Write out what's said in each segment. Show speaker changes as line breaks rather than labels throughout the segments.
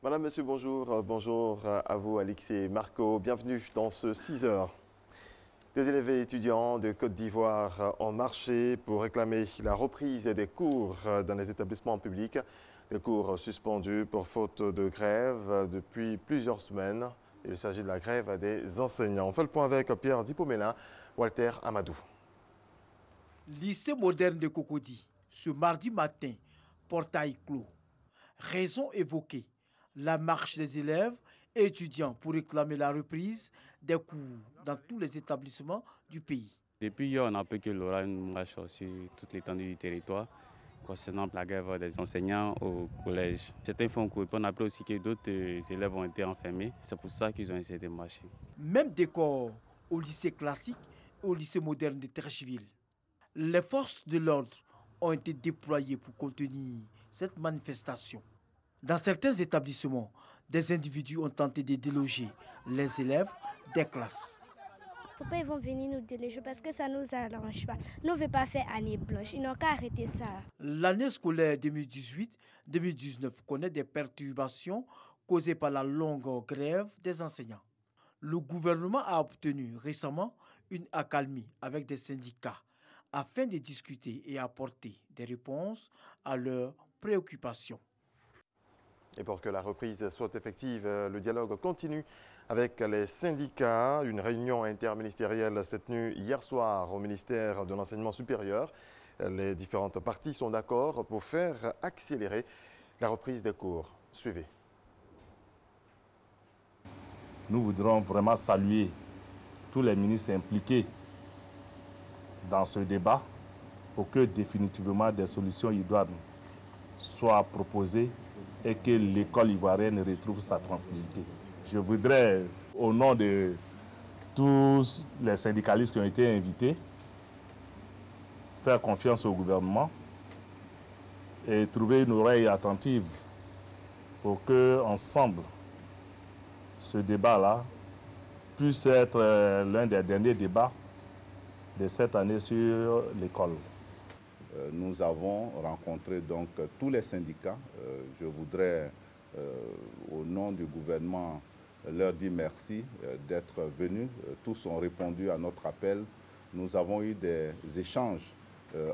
Madame, Monsieur, bonjour. Bonjour à vous, Alix et Marco. Bienvenue dans ce 6 heures. Des élèves et étudiants de Côte d'Ivoire ont marché pour réclamer la reprise des cours dans les établissements publics. Des cours suspendus pour faute de grève depuis plusieurs semaines. Il s'agit de la grève des enseignants. On fait le point avec Pierre Dipomélin, Walter Amadou.
Lycée moderne de Cocody, ce mardi matin, portail clos. Raison évoquée, la marche des élèves et étudiants pour réclamer la reprise des cours dans tous les établissements du pays.
Depuis hier, on n'a pu que l'aura une marche sur toute l'étendue du territoire concernant la grève des enseignants au collège. Certains font cours, on a appris aussi que d'autres élèves ont été enfermés. C'est pour ça qu'ils ont essayé de marcher.
Même décor au lycée classique et au lycée moderne de Treichville. Les forces de l'ordre ont été déployées pour contenir cette manifestation. Dans certains établissements, des individus ont tenté de déloger les élèves des classes.
Pourquoi ils vont venir nous déloger? Parce que ça ne nous arrange pas. Nous ne voulons pas faire année blanche. Ils n'ont qu'à arrêter ça.
L'année scolaire 2018-2019 connaît des perturbations causées par la longue grève des enseignants. Le gouvernement a obtenu récemment une accalmie avec des syndicats afin de discuter et apporter des réponses à leurs préoccupations.
Et pour que la reprise soit effective, le dialogue continue avec les syndicats. Une réunion interministérielle s'est tenue hier soir au ministère de l'Enseignement supérieur. Les différentes parties sont d'accord pour faire accélérer la reprise des cours. Suivez.
Nous voudrons vraiment saluer tous les ministres impliqués dans ce débat pour que définitivement des solutions idoines soient proposées et que l'école ivoirienne retrouve sa tranquillité. Je voudrais, au nom de tous les syndicalistes qui ont été invités, faire confiance au gouvernement et trouver une oreille attentive pour que, ensemble, ce débat-là puisse être l'un des derniers débats de cette année sur l'école.
Nous avons rencontré donc tous les syndicats. Je voudrais, au nom du gouvernement, leur dire merci d'être venus. Tous ont répondu à notre appel. Nous avons eu des échanges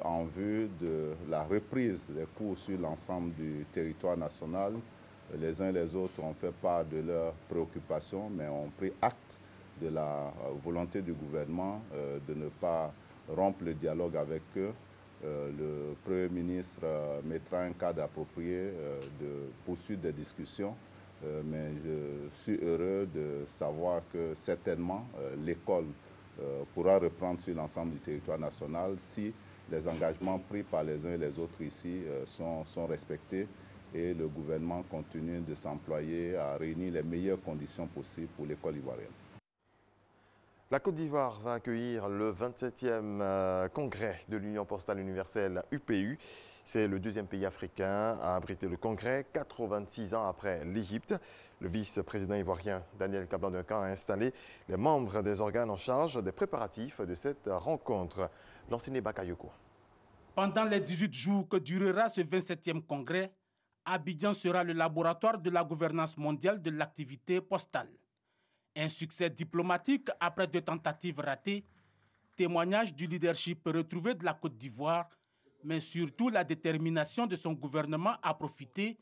en vue de la reprise des cours sur l'ensemble du territoire national. Les uns et les autres ont fait part de leurs préoccupations, mais ont pris acte de la volonté du gouvernement de ne pas rompre le dialogue avec eux. Le Premier ministre mettra un cadre approprié de poursuite des discussions, mais je suis heureux de savoir que certainement l'école pourra reprendre sur l'ensemble du territoire national si les engagements pris par les uns et les autres ici sont respectés et le gouvernement continue de s'employer à réunir les meilleures conditions possibles pour l'école ivoirienne.
La Côte d'Ivoire va accueillir le 27e congrès de l'Union postale universelle UPU. C'est le deuxième pays africain à abriter le congrès, 86 ans après l'Égypte. Le vice-président ivoirien Daniel Kablan-Duncan a installé les membres des organes en charge des préparatifs de cette rencontre. L'enseigné Bakayoko.
Pendant les 18 jours que durera ce 27e congrès, Abidjan sera le laboratoire de la gouvernance mondiale de l'activité postale. Un succès diplomatique après 2 tentatives ratées, témoignage du leadership retrouvé de la Côte d'Ivoire, mais surtout la détermination de son gouvernement à profiter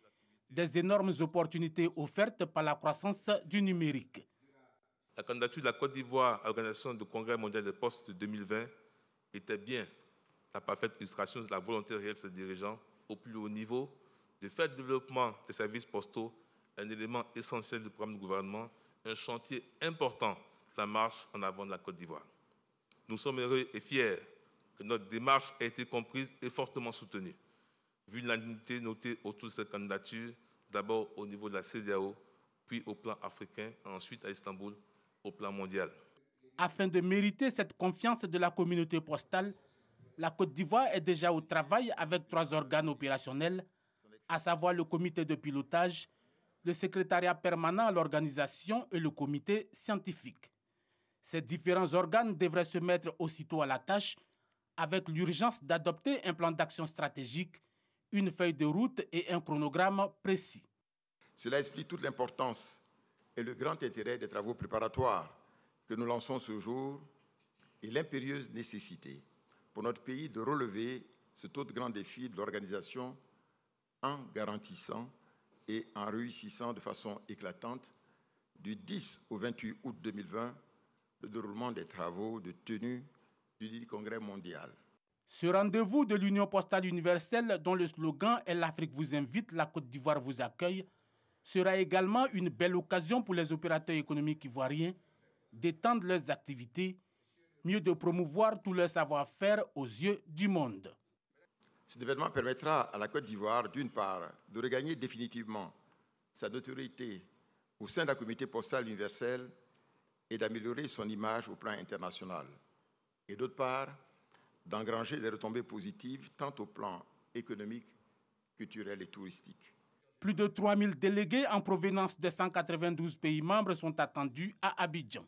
des énormes opportunités offertes par la croissance du numérique.
La candidature de la Côte d'Ivoire à l'organisation du Congrès mondial des postes de 2020 était bien la parfaite illustration de la volonté réelle de ses dirigeants au plus haut niveau de faire du développement des services postaux un élément essentiel du programme du gouvernement, un chantier important de la marche en avant de la Côte d'Ivoire. Nous sommes heureux et fiers que notre démarche ait été comprise et fortement soutenue. Vu l'unanimité notée autour de cette candidature, d'abord au niveau de la CEDEAO, puis au plan africain, ensuite à Istanbul, au plan mondial.
Afin de mériter cette confiance de la communauté postale, la Côte d'Ivoire est déjà au travail avec 3 organes opérationnels, à savoir le comité de pilotage, le secrétariat permanent à l'organisation et le comité scientifique. Ces différents organes devraient se mettre aussitôt à la tâche avec l'urgence d'adopter un plan d'action stratégique, une feuille de route et un chronogramme précis.
Cela explique toute l'importance et le grand intérêt des travaux préparatoires que nous lançons ce jour et l'impérieuse nécessité pour notre pays de relever ce autre grand défi de l'organisation en garantissant et en réussissant de façon éclatante du 10 au 28 août 2020 le déroulement des travaux de tenue du dit Congrès mondial.
Ce rendez-vous de l'Union postale universelle, dont le slogan est « L'Afrique vous invite, la Côte d'Ivoire vous accueille », sera également une belle occasion pour les opérateurs économiques ivoiriens d'étendre leurs activités, mieux de promouvoir tout leur savoir-faire aux yeux du monde.
Cet événement permettra à la Côte d'Ivoire, d'une part, de regagner définitivement sa notoriété au sein de la communauté postale universelle et d'améliorer son image au plan international, et d'autre part, d'engranger des retombées positives tant au plan économique, culturel et touristique.
Plus de 3000 délégués en provenance de 192 pays membres sont attendus à Abidjan.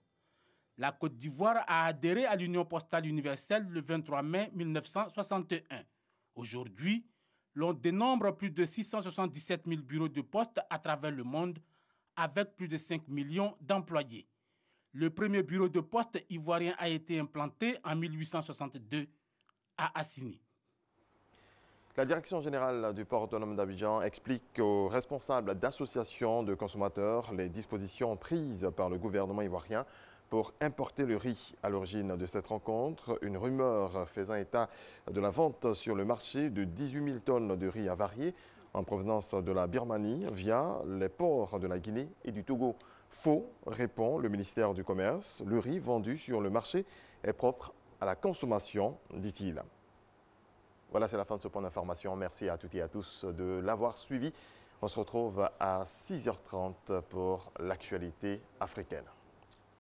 La Côte d'Ivoire a adhéré à l'Union postale universelle le 23 mai 1961. Aujourd'hui, l'on dénombre plus de 677 000 bureaux de poste à travers le monde, avec plus de 5 millions d'employés. Le premier bureau de poste ivoirien a été implanté en 1862 à Assini.
La Direction générale du port autonome d'Abidjan explique aux responsables d'associations de consommateurs les dispositions prises par le gouvernement ivoirien pour importer le riz. À l'origine de cette rencontre, une rumeur faisant état de la vente sur le marché de 18 000 tonnes de riz avarié en provenance de la Birmanie via les ports de la Guinée et du Togo. Faux, répond le ministère du Commerce. Le riz vendu sur le marché est propre à la consommation, dit-il. Voilà, c'est la fin de ce point d'information. Merci à toutes et à tous de l'avoir suivi. On se retrouve à 6h30 pour l'actualité africaine.